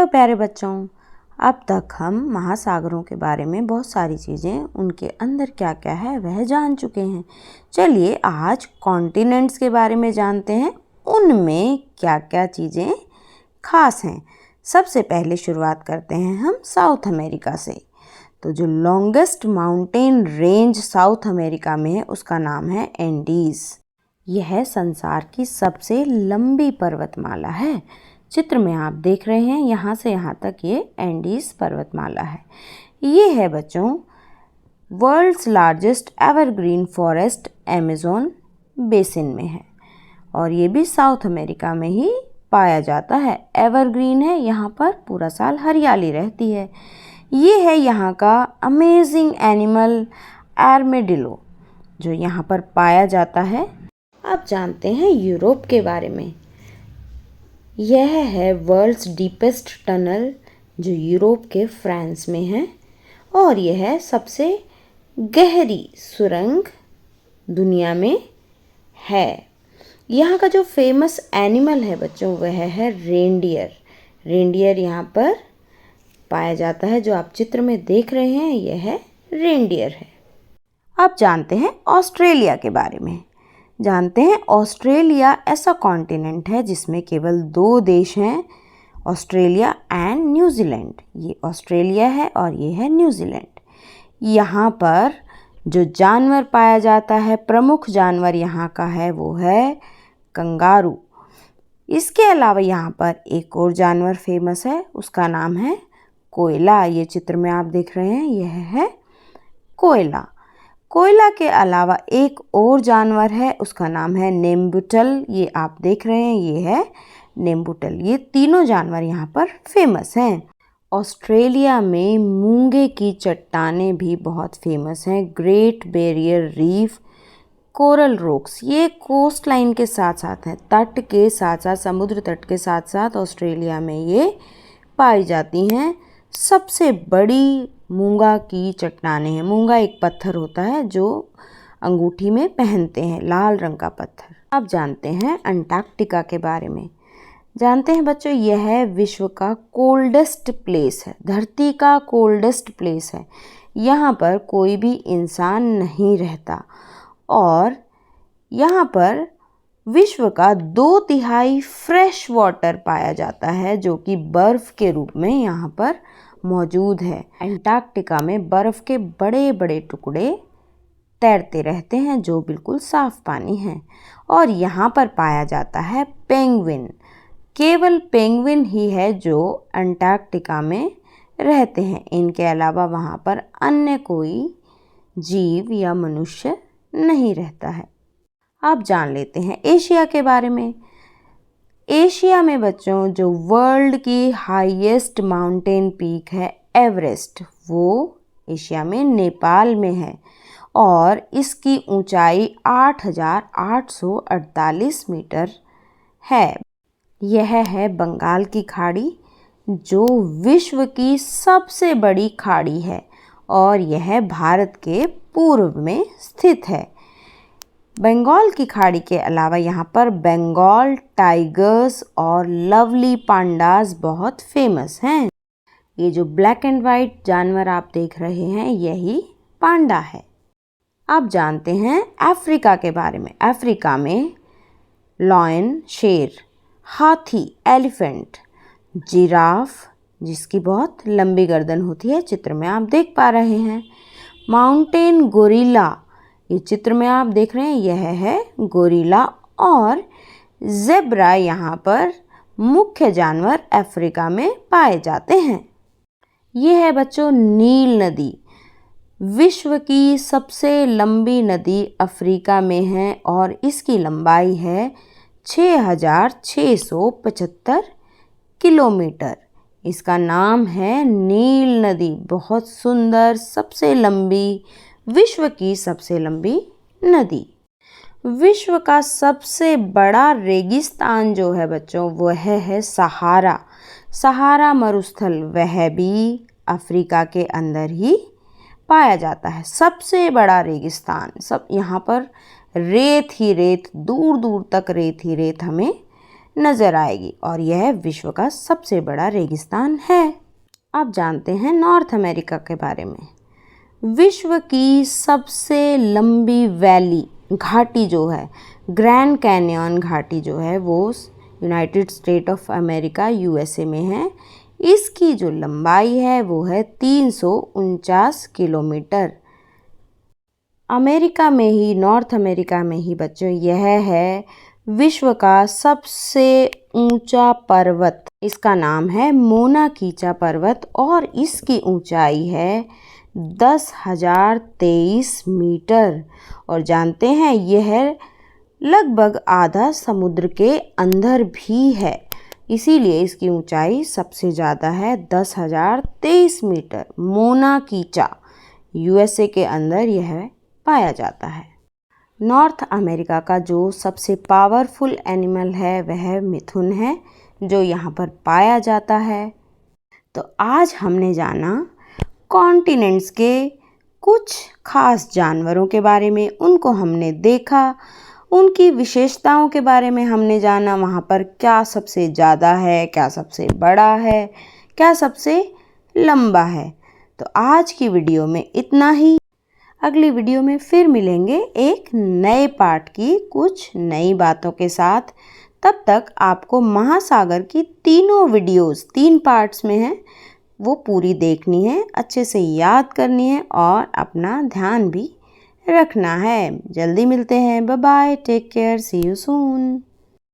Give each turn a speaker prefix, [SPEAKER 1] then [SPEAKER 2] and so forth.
[SPEAKER 1] Hello प्यारे बच्चों, अब तक हम महासागरों के बारे में बहुत सारी चीज़ें, उनके अंदर क्या क्या है वह जान चुके हैं। चलिए आज कॉन्टिनेंट्स के बारे में जानते हैं, उनमें क्या क्या चीज़ें खास हैं। सबसे पहले शुरुआत करते हैं हम साउथ अमेरिका से। तो जो longest mountain range south America में है उसका नाम है एंडीज़। यह संसार की सबसे लंबी पर्वतमाला है। चित्र में आप देख रहे हैं, यहाँ से यहाँ तक ये एंडीज़ पर्वतमाला है। ये है बच्चों world's largest evergreen forest, Amazon basin में है और ये भी साउथ अमेरिका में ही पाया जाता है। एवरग्रीन है, यहाँ पर पूरा साल हरियाली रहती है। ये है यहाँ का अमेजिंग एनिमल आर्मेडिलो जो यहाँ पर पाया जाता है। अब जानते हैं यूरोप के बारे में। यह है वर्ल्ड्स डीपेस्ट टनल जो यूरोप के फ्रांस में है और यह है सबसे गहरी सुरंग दुनिया में है। यहाँ का जो फेमस एनिमल है बच्चों वह है रेनडियर। रेनडियर यहाँ पर पाया जाता है, जो आप चित्र में देख रहे हैं यह है रेनडियर है। अब जानते हैं ऑस्ट्रेलिया के बारे में। जानते हैं ऑस्ट्रेलिया ऐसा कॉन्टिनेंट है जिसमें केवल 2 देश हैं, ऑस्ट्रेलिया एंड न्यूजीलैंड। ये ऑस्ट्रेलिया है और ये है न्यूजीलैंड। यहाँ पर जो जानवर पाया जाता है, प्रमुख जानवर यहाँ का है वो है कंगारू। इसके अलावा यहाँ पर एक और जानवर फेमस है, उसका नाम है कोयला। ये चित्र में आप देख रहे हैं यह है कोयला। कोयला के अलावा एक और जानवर है, उसका नाम है नेम्बुटल। ये आप देख रहे हैं ये है नेम्बुटल। ये तीनों जानवर यहाँ पर फेमस हैं। ऑस्ट्रेलिया में मूंगे की चट्टानें भी बहुत फेमस हैं। Great barrier reef, coral rocks, ये कोस्ट लाइन के साथ साथ हैं, तट के साथ साथ, समुद्र तट के साथ साथ ऑस्ट्रेलिया में ये पाई जाती हैं। सबसे बड़ी मूंगा की चट्टानें हैं। मूंगा एक पत्थर होता है जो अंगूठी में पहनते हैं, लाल रंग का पत्थर। अब जानते हैं अंटार्कटिका के बारे में। जानते हैं बच्चों यह विश्व का कोल्डेस्ट प्लेस है, धरती का कोल्डेस्ट प्लेस है। यहाँ पर कोई भी इंसान नहीं रहता और यहाँ पर विश्व का 2/3 फ्रेश वाटर पाया जाता है जो कि बर्फ़ के रूप में यहाँ पर मौजूद है। अंटार्कटिका में बर्फ़ के बड़े बड़े टुकड़े तैरते रहते हैं जो बिल्कुल साफ पानी है और यहाँ पर पाया जाता है पेंगुइन। केवल पेंगुइन ही है जो अंटार्कटिका में रहते हैं। इनके अलावा वहाँ पर अन्य कोई जीव या मनुष्य नहीं रहता है। अब जान लेते हैं एशिया के बारे में। एशिया में बच्चों जो वर्ल्ड की हाईएस्ट माउंटेन पीक है एवरेस्ट, वो एशिया में नेपाल में है और इसकी ऊंचाई 8,848 मीटर है। यह है बंगाल की खाड़ी जो विश्व की सबसे बड़ी खाड़ी है और यह भारत के पूर्व में स्थित है। बंगाल की खाड़ी के अलावा यहाँ पर बंगाल टाइगर्स और लवली पांडास बहुत फेमस हैं। ये जो ब्लैक एंड वाइट जानवर आप देख रहे हैं यही पांडा है। अब जानते हैं अफ्रीका के बारे में। अफ्रीका में लॉयन शेर, हाथी एलिफेंट, जिराफ जिसकी बहुत लंबी गर्दन होती है, चित्र में आप देख पा रहे हैं, माउंटेन गोरिल्ला, ये चित्र में आप देख रहे हैं यह है गोरिल्ला, और ज़ेब्रा यहाँ पर मुख्य जानवर अफ्रीका में पाए जाते हैं। ये है बच्चों नील नदी। विश्व की सबसे लंबी नदी अफ्रीका में है और इसकी लंबाई है 6,675 किलोमीटर। इसका नाम है नील नदी। बहुत सुंदर, सबसे लंबी, विश्व की सबसे लंबी नदी। विश्व का सबसे बड़ा रेगिस्तान जो है बच्चों वह है सहारा। सहारा मरुस्थल वह भी अफ्रीका के अंदर ही पाया जाता है। सबसे बड़ा रेगिस्तान, सब यहाँ पर रेत ही रेत, दूर दूर तक रेत ही रेत हमें नज़र आएगी और यह विश्व का सबसे बड़ा रेगिस्तान है। अब जानते हैं नॉर्थ अमेरिका के बारे में। विश्व की सबसे लंबी वैली घाटी जो है, ग्रैंड कैन्यन घाटी जो है, वो United state of America USA में है। इसकी जो लंबाई है वो है 349 किलोमीटर। अमेरिका में ही, नॉर्थ अमेरिका में ही बच्चों, यह है विश्व का सबसे ऊंचा पर्वत। इसका नाम है मोना कीचा पर्वत और इसकी ऊंचाई है 10,023 मीटर। और जानते हैं यह लगभग आधा समुद्र के अंदर भी है, इसीलिए इसकी ऊंचाई सबसे ज़्यादा है 10,023 मीटर। मोना कीचा USA के अंदर यह पाया जाता है। नॉर्थ अमेरिका का जो सबसे पावरफुल एनिमल है वह मिथुन है, जो यहाँ पर पाया जाता है। तो आज हमने जाना कॉन्टिनेंट्स के कुछ खास जानवरों के बारे में, उनको हमने देखा, उनकी विशेषताओं के बारे में हमने जाना, वहाँ पर क्या सबसे ज़्यादा है, क्या सबसे बड़ा है, क्या सबसे लंबा है। तो आज की वीडियो में इतना ही। अगली वीडियो में फिर मिलेंगे एक नए पार्ट की कुछ नई बातों के साथ। तब तक आपको महासागर की तीनों वीडियोस 3 पार्ट्स में हैं, वो पूरी देखनी है, अच्छे से याद करनी है और अपना ध्यान भी रखना है। जल्दी मिलते हैं। Bye bye, take care, see you soon.